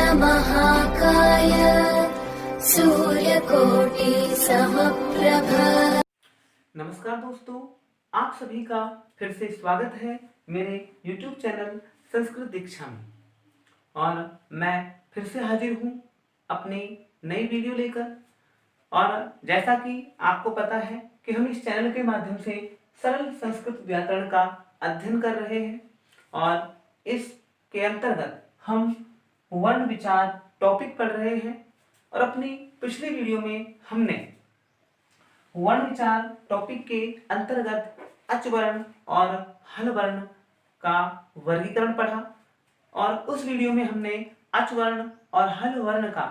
वक्रतुण्डमहाकाय सूर्यकोटि समप्रभ। नमस्कार दोस्तों, आप सभी का फिर से स्वागत है मेरे YouTube चैनल संस्कृत दीक्षा में। और मैं फिर से हाजिर हूँ अपनी नई वीडियो लेकर। और जैसा कि आपको पता है कि हम इस चैनल के माध्यम से सरल संस्कृत व्याकरण का अध्ययन कर रहे हैं और इसके अंतर्गत हम वर्ण विचार टॉपिक पढ़ रहे हैं। और अपनी पिछली वीडियो में हमने वर्ण विचार टॉपिक के अंतर्गत अच वर्ण और हल वर्ण का वर्गीकरण पढ़ा। और उस वीडियो में हमने अच वर्ण और हल वर्ण का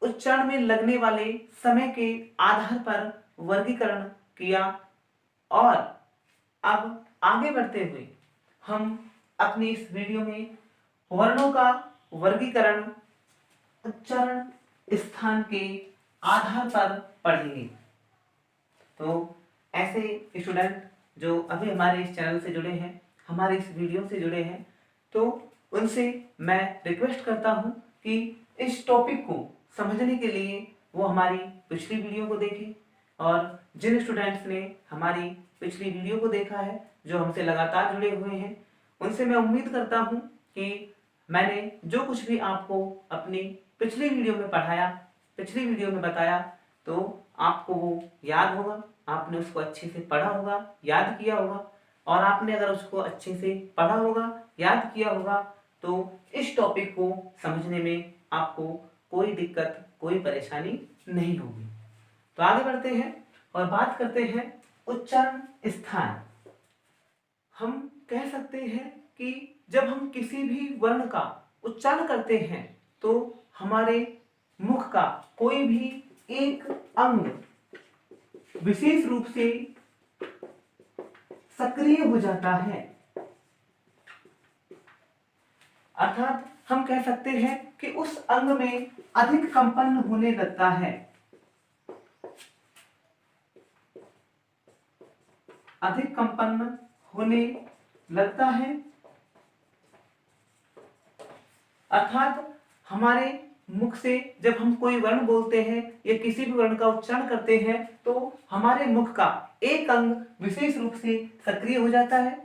उच्चारण में लगने वाले समय के आधार पर वर्गीकरण किया। और अब आगे बढ़ते हुए हम अपनी इस वीडियो में वर्णों का वर्गीकरण उच्चारण स्थान के आधार पर पढ़ेंगे। तो ऐसे स्टूडेंट जो अभी हमारे इस चैनल से जुड़े हैं, हमारे इस वीडियो से जुड़े हैं, तो उनसे मैं रिक्वेस्ट करता हूं कि इस टॉपिक को समझने के लिए वो हमारी पिछली वीडियो को देखें। और जिन स्टूडेंट्स ने हमारी पिछली वीडियो को देखा है, जो हमसे लगातार जुड़े हुए हैं, उनसे मैं उम्मीद करता हूं कि मैंने जो कुछ भी आपको अपनी पिछली वीडियो में पढ़ाया, पिछली वीडियो में बताया, तो आपको वो याद होगा, आपने उसको अच्छे से पढ़ा होगा, याद किया होगा। और आपने अगर उसको अच्छे से पढ़ा होगा, याद किया होगा, तो इस टॉपिक को समझने में आपको कोई दिक्कत, कोई परेशानी नहीं होगी। तो आगे बढ़ते हैं और बात करते हैं उच्चारण स्थान। हम कह सकते हैं कि जब हम किसी भी वर्ण का उच्चारण करते हैं तो हमारे मुख का कोई भी एक अंग विशेष रूप से सक्रिय हो जाता है। अर्थात हम कह सकते हैं कि उस अंग में अधिक कंपन होने लगता है, अधिक कंपन होने लगता है। अर्थात हमारे मुख से जब हम कोई वर्ण बोलते हैं या किसी भी वर्ण का उच्चारण करते हैं तो हमारे मुख का एक अंग विशेष रूप से सक्रिय हो जाता है,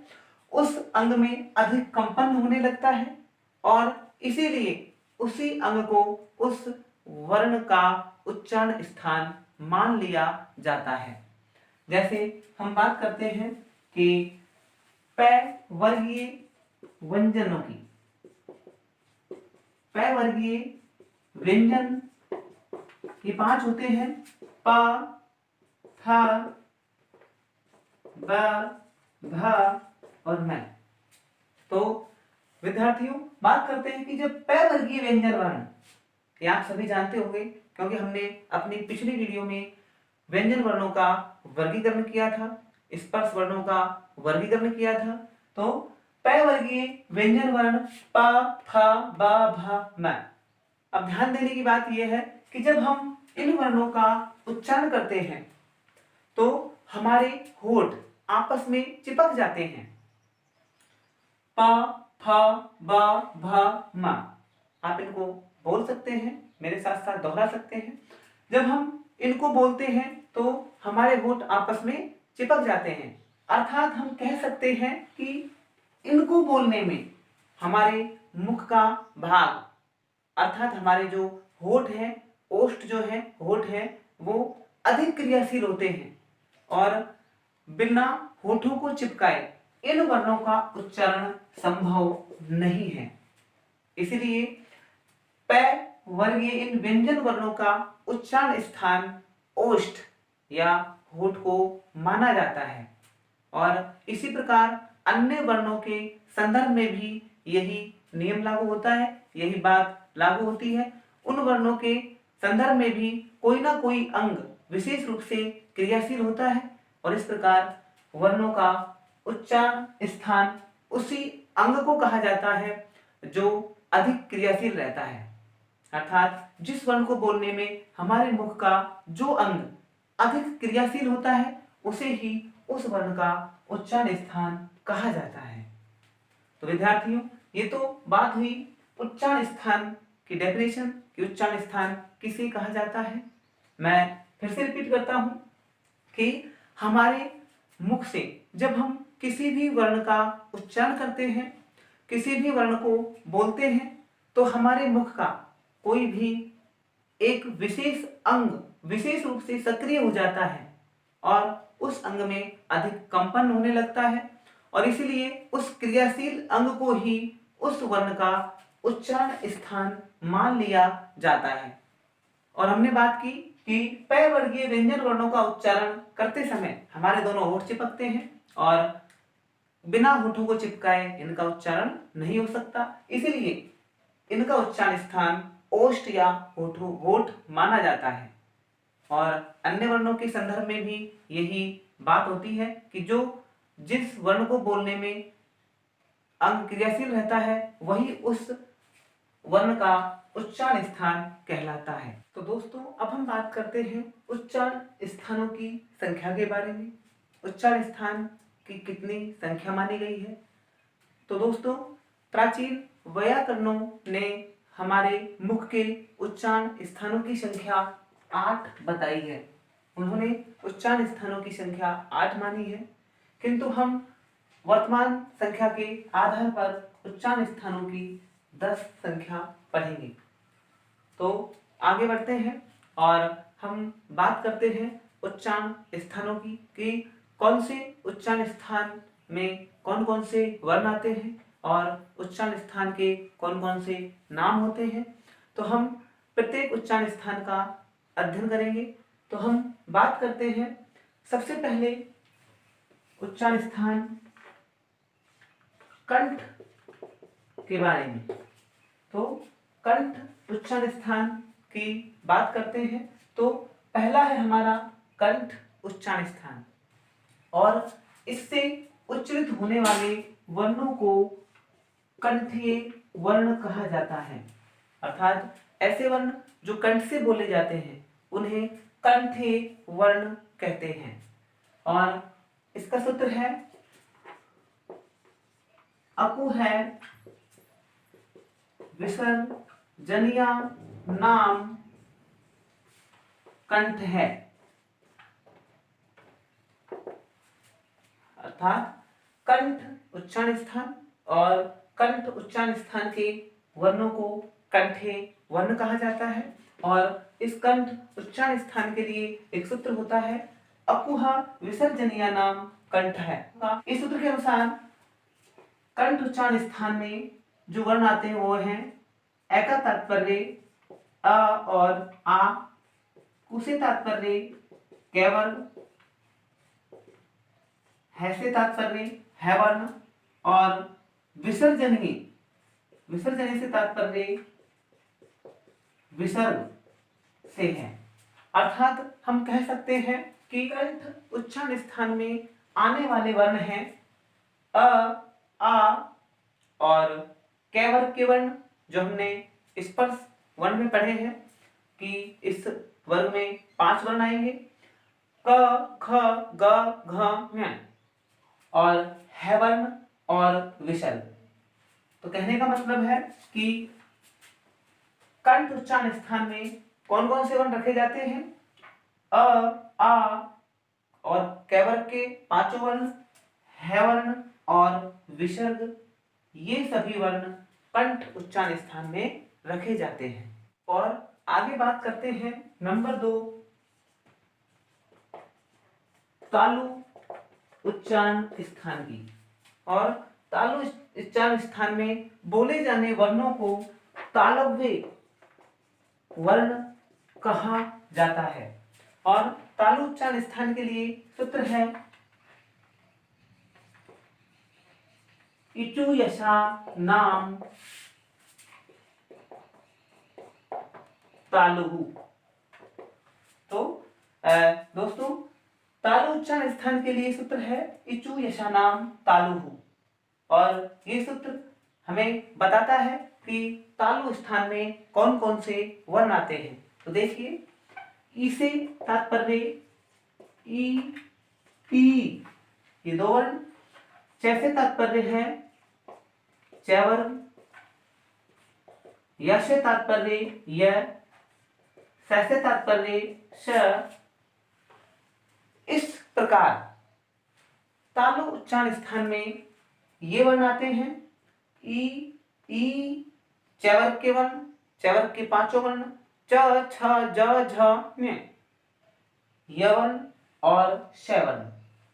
उस अंग में अधिक कंपन होने लगता है और इसीलिए उसी अंग को उस वर्ण का उच्चारण स्थान मान लिया जाता है। जैसे हम बात करते हैं कि प वर्गीय व्यंजनों की, प वर्गीय व्यंजन ये 5 होते हैं, प, थ, ब, भ और म। तो विद्यार्थियों, बात करते हैं कि जब प वर्गीय व्यंजन वर्ण, ये आप सभी जानते होंगे क्योंकि हमने अपनी पिछली वीडियो में व्यंजन वर्णों का वर्गीकरण किया था, स्पर्श वर्णों का वर्गीकरण किया था। तो प वर्गीय व्यंजन वर्ण प, फ, ब, भ, म। अब ध्यान देने की बात यह है कि जब हम इन वर्णों का उच्चारण करते हैं तो हमारे होठ आपस में चिपक जाते हैं। प, फ, ब, भ, म। आप इनको बोल सकते हैं, मेरे साथ साथ दोहरा सकते हैं। जब हम इनको बोलते हैं तो हमारे होठ आपस में चिपक जाते हैं। अर्थात हम कह सकते हैं कि इनको बोलने में हमारे मुख का भाग, अर्थात हमारे जो होठ हैं, ओष्ठ जो है, होठ है, वो अधिक क्रियाशील होते हैं और बिना होठों को चिपकाए इन वर्णों का उच्चारण संभव नहीं है। इसलिए प वर्गीय इन व्यंजन वर्णों का उच्चारण स्थान ओष्ठ या होठ को माना जाता है। और इसी प्रकार अन्य वर्णों के संदर्भ में भी यही नियम लागू होता है, यही बात लागू होती है। उन वर्णों के संदर्भ में भी कोई ना कोई अंग विशेष रूप से क्रियाशील होता है और इस प्रकार वर्णों का उच्चारण स्थान उसी अंग को कहा जाता है जो अधिक क्रियाशील रहता है। अर्थात जिस वर्ण को बोलने में हमारे मुख का जो अंग अधिक क्रियाशील होता है उसे ही उस वर्ण का उच्चारण स्थान कहा जाता है। तो विद्यार्थियों, ये तो बात हुई उच्चारण स्थान की डेफिनेशन कि उच्चारण स्थान किसे कहा जाता है। मैं फिर से रिपीट करता हूं कि हमारे मुख से जब हम किसी भी वर्ण का उच्चारण करते हैं, किसी भी वर्ण को बोलते हैं, तो हमारे मुख का कोई भी एक विशेष अंग विशेष रूप से सक्रिय हो जाता है और उस अंग में अधिक कंपन होने लगता है और इसलिए उस क्रियाशील अंग को ही उस वर्ण का उच्चारण स्थान मान लिया जाता है। और हमने बात की कि पै वर्गीय व्यंजन वर्णों का उच्चारण करते समय हमारे दोनों होंठ चिपकते हैं और बिना होठों को चिपकाए इनका उच्चारण नहीं हो सकता, इसलिए इनका उच्चारण स्थान ओष्ठ या होठ माना जाता है। और अन्य वर्णों के संदर्भ में भी यही बात होती है कि जो जिस वर्ण को बोलने में अंग क्रियाशील रहता है वही उस वर्ण का उच्चारण स्थान कहलाता है। तो दोस्तों अब हम बात करते हैं उच्चारण स्थानों की संख्या के बारे में। उच्चारण स्थान की कितनी संख्या मानी गई है? तो दोस्तों प्राचीन वैयाकरणों ने हमारे मुख के उच्चारण स्थानों की संख्या 8 बताई है। उन्होंने उच्चारण स्थानों की संख्या 8 मानी है, किंतु हम वर्तमान संख्या के आधार पर उच्चारण स्थानों की 10 संख्या पढ़ेंगे। तो आगे बढ़ते हैं और हम बात करते हैं उच्चारण स्थानों की कि कौन से उच्चारण स्थान में कौन कौन से वर्ण आते हैं और उच्चारण स्थान के कौन कौन से नाम होते हैं। तो हम प्रत्येक उच्चारण स्थान का अध्ययन करेंगे। तो हम बात करते हैं सबसे पहले उच्चारण स्थान कंठ के बारे में। तो कंठ उच्चारण स्थान की बात करते हैं तो पहला है हमारा कंठ उच्चारण स्थान और इससे उच्चारित होने वाले वर्णों को कंठीय वर्ण कहा जाता है। अर्थात ऐसे वर्ण जो कंठ से बोले जाते हैं उन्हें कंठीय वर्ण कहते हैं। और इसका सूत्र है अकु है विसर्जनीय नाम कंठ है। अर्थात कंठ उच्चारण स्थान और कंठ उच्चारण स्थान के वर्णों को कंठीय वर्ण कहा जाता है। और इस कंठ उच्चारण स्थान के लिए एक सूत्र होता है अकुहा विसर्जनीय नाम कंठ है। इस सूत्र के अनुसार कंठ उच्चारण स्थान में जो वर्ण आते हैं वो हैं ए का तात्पर्य अ और आ, उ से तात्पर्य कैवर्ग, है से तात्पर्य है वर्ण और विसर्जनीय से तात्पर्य विसर्ग से है। अर्थात हम कह सकते हैं कि कंठ उच्चारण स्थान में आने वाले वर्ण हैं अ, आ और कैवर्ग के वर्ण जो हमने स्पर्श वर्ण में पढ़े हैं कि इस वर्ग में 5 वर्ण आएंगे क ख ग घ ञ और है वर्ण और विसर्ग। तो कहने का मतलब है कि कंठ उच्चारण स्थान में कौन कौन से वर्ण रखे जाते हैं अ, आ और कैवर्ग के 5 वर्ण, है वर्ण और विसर्ग, ये सभी वर्ण कंठ उच्चारण स्थान में रखे जाते हैं। और आगे बात करते हैं नंबर 2 तालु उच्चारण स्थान की। और तालु उच्चारण स्थान में बोले जाने वर्णों को तालव्य वर्ण कहा जाता है। और तालु उच्चारण स्थान के लिए सूत्र है इचु यशा नाम तालुहु। तो दोस्तों तालु उच्चारण स्थान के लिए सूत्र है इचु यशा नाम तालुहु और ये सूत्र हमें बताता है कि तालु स्थान में कौन कौन से वर्ण आते हैं। तो देखिए ई से तात्पर्य ई पी ये 2 वर्ण, च से तात्पर्य है चैवर्ग, य से तात्पर्य य, स से तात्पर्य श। इस प्रकार तालु उच्चारण स्थान में ये वर्ण आते हैं ई, ई, चवर्ग के वर्ण, चवर्ग के पांचों वर्ण च, छ, ज, झ, ञ, य वर्ण और श वर्ण।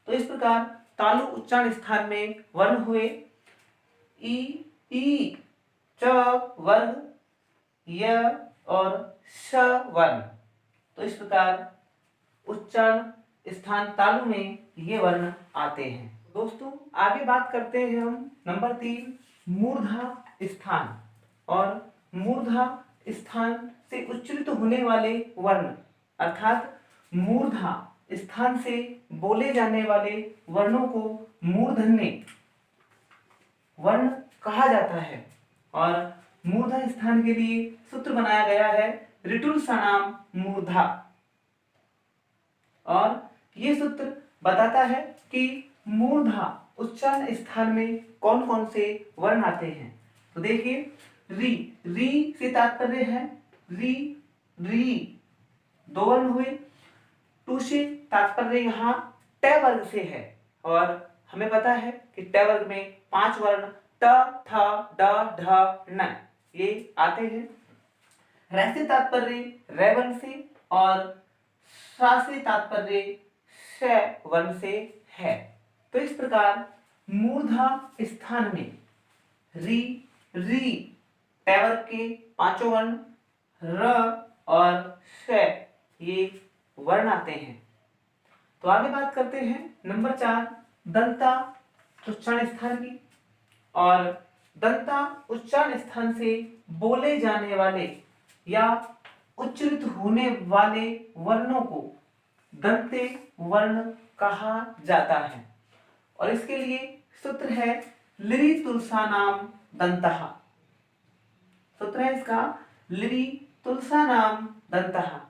तो इस प्रकार तालु उच्चारण स्थान में वर्ण हुए ई, च वर्ग, य और श वर्ण। तो इस प्रकार उच्चारण स्थान तालु में ये वर्ण आते हैं। दोस्तों आगे बात करते हैं हम नंबर 3 मूर्धा स्थान। और मूर्धा स्थान से उच्चारित होने वाले वर्ण अर्थात मूर्धा स्थान से बोले जाने वाले वर्णों को मूर्धन्य वर्ण कहा जाता है। और मूर्धा स्थान के लिए सूत्र बनाया गया है ऋटुल सनाम मूर्धा। और ये सूत्र बताता है कि मूर्धा उच्चारण स्थान में कौन कौन से वर्ण आते हैं। तो देखिए री, री से तात्पर्य है री, री, दो वर्ण हुए। टू से तात्पर्य यहाँ ट वर्ग से है और हमें पता है कि ट वर्ग में 5 वर्ण ट, थ, ड, ढ, न ये आते हैं। र से तात्पर्य रे वर्ण से और सा से तात्पर्य श वर्ण से है। तो इस प्रकार मूर्धा स्थान में री, री, ट वर्ग के पांचों वर्ण र और श ये वर्ण आते हैं। तो आगे बात करते हैं नंबर 4 दंता उच्चारण स्थान की। और दंता उच्चारण स्थान से बोले जाने वाले या उच्चारित होने वाले वर्णों को दंते वर्ण कहा जाता है। और इसके लिए सूत्र है लिरि तुलसा नाम दंतः। सूत्र है इसका लिरि तुलसा नाम दंतः।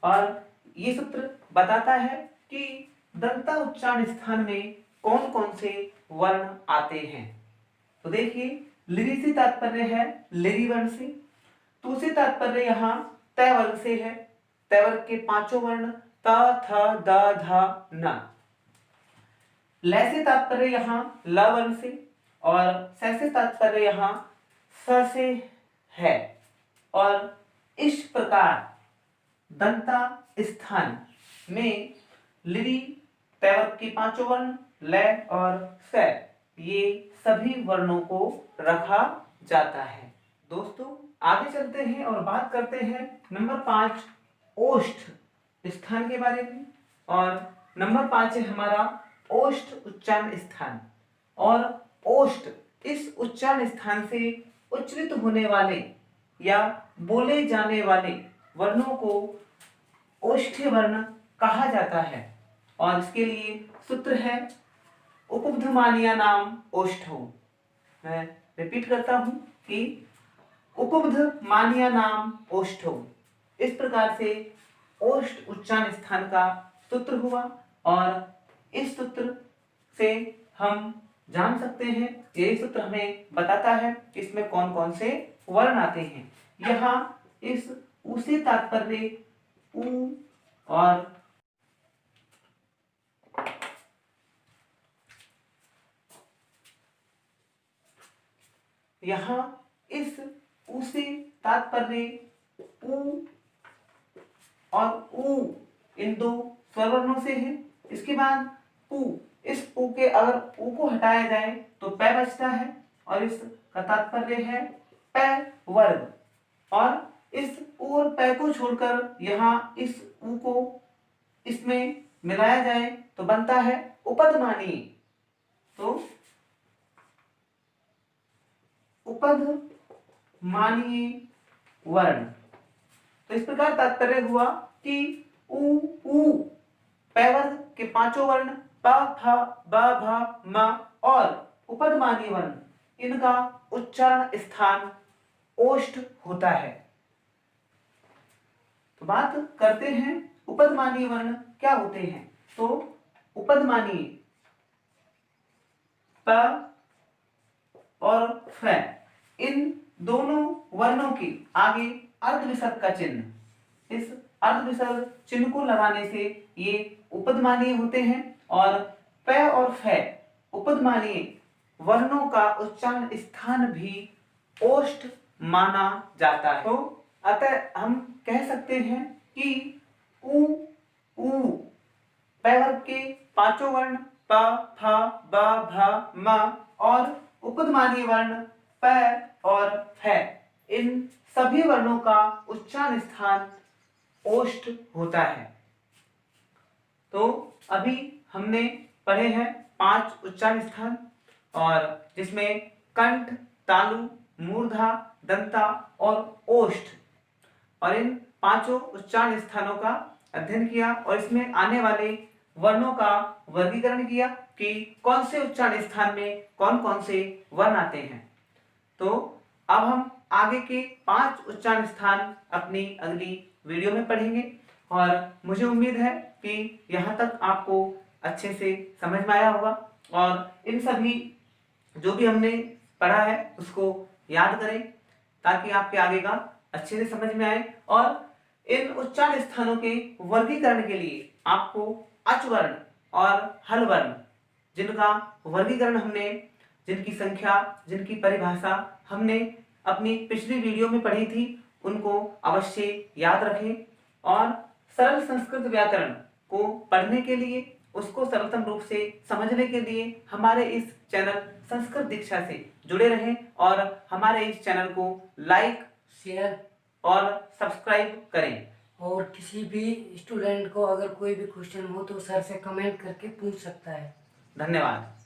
और ये सूत्र बताता है कि दंता उच्चारण स्थान में कौन कौन से वर्ण आते हैं। तो देखिए लिरि से तात्पर्य है लिरि वर्ण से। तु से तात्पर्य यहाँ त वर्ग से है। त वर्ग के पांचों वर्ण त, थ, द, ध, न। ल से तात्पर्य यहाँ ल वर्ण से और स से तात्पर्य यहाँ स से है। और इस प्रकार दंता स्थान में लिरि, त वर्ग के पांचों वर्ण ल और स ये सभी वर्णों को रखा जाता है। दोस्तों आगे चलते हैं और बात करते हैं नंबर 5 ओष्ठ स्थान के बारे में। और नंबर 5 है हमारा ओष्ठ उच्चारण स्थान। और ओष्ठ इस उच्चारण स्थान से उच्चारित होने वाले या बोले जाने वाले वर्णों को ओष्ठ्य वर्ण कहा जाता है। और इसके लिए सूत्र है उपबद्धमानीय नाम ओष्ठौ। मैं रिपीट करता हूं कि उपबद्धमानीय नाम ओष्ठौ। इस प्रकार से ओष्ठ उच्चारण स्थान का सूत्र हुआ। और इस सूत्र से हम जान सकते हैं, यही सूत्र हमें बताता है कि इसमें कौन कौन से वर्ण आते हैं। यहाँ इस उ से तात्पर्य उ और यहाँ इस उ से तात्पर्य उ और उ इन दो स्वरवर्णों से है। इसके बाद पु, इस पु के अगर उ को हटाया जाए तो पै बचता है और इसका तात्पर्य है पै वर्ग। और इस उ और पै को छोड़कर यहाँ इस उ को इसमें मिलाया जाए तो बनता है उपदमानीय। तो उपदमानीय वर्ण। तो इस प्रकार तात्पर्य हुआ कि उ, पै वर्ग के पांचों वर्ण प, फ, ब, भ, म और उपदमानीय वर्ण इनका उच्चारण स्थान ओष्ठ होता है। तो बात करते हैं उपदमानीय वर्ण क्या होते हैं। तो उपदमानीय प और फ इन दोनों वर्णों के आगे अर्धविसर्ग का चिन्ह, इस अर्धविसर्ग चिन्ह को लगाने से ये उपदमानीय होते हैं और प और फ उपदमानीय वर्णों का उच्चारण स्थान भी ओष्ठ माना जाता है। तो अतः हम कह सकते हैं कि उ ऊ प वर्ग के पांचों वर्ण प फ ब भ म और उपदमानीय वर्ण प और फ, इन सभी वर्णों का उच्चारण स्थान ओष्ठ होता है। तो अभी हमने पढ़े हैं 5 उच्चारण स्थान, और जिसमें कंठ, तालु, मूर्धा, दंता और ओष्ठ, और इन 5 उच्चारण स्थानों का अध्ययन किया और इसमें आने वाले वर्णों का वर्गीकरण किया कि कौन से उच्चारण स्थान में कौन कौन से वर्ण आते हैं। तो अब हम आगे के 5 उच्चारण स्थान अपनी अगली वीडियो में पढ़ेंगे, और मुझे उम्मीद है कि यहाँ तक आपको अच्छे से समझ में आया होगा, और इन सभी जो भी हमने पढ़ा है उसको याद करें ताकि आपके आगे का अच्छे से समझ में आए। और इन उच्चारण स्थानों के वर्गीकरण के लिए आपको अच वर्ण और हल वर्ण, जिनका वर्गीकरण हमने, जिनकी संख्या, जिनकी परिभाषा हमने अपनी पिछली वीडियो में पढ़ी थी, उनको अवश्य याद रखें। और सरल संस्कृत व्याकरण को पढ़ने के लिए, उसको सरलतम रूप से समझने के लिए हमारे इस चैनल संस्कृत दीक्षा से जुड़े रहें और हमारे इस चैनल को लाइक, शेयर और सब्सक्राइब करें। और किसी भी स्टूडेंट को अगर कोई भी क्वेश्चन हो तो सर से कमेंट करके पूछ सकता है। धन्यवाद।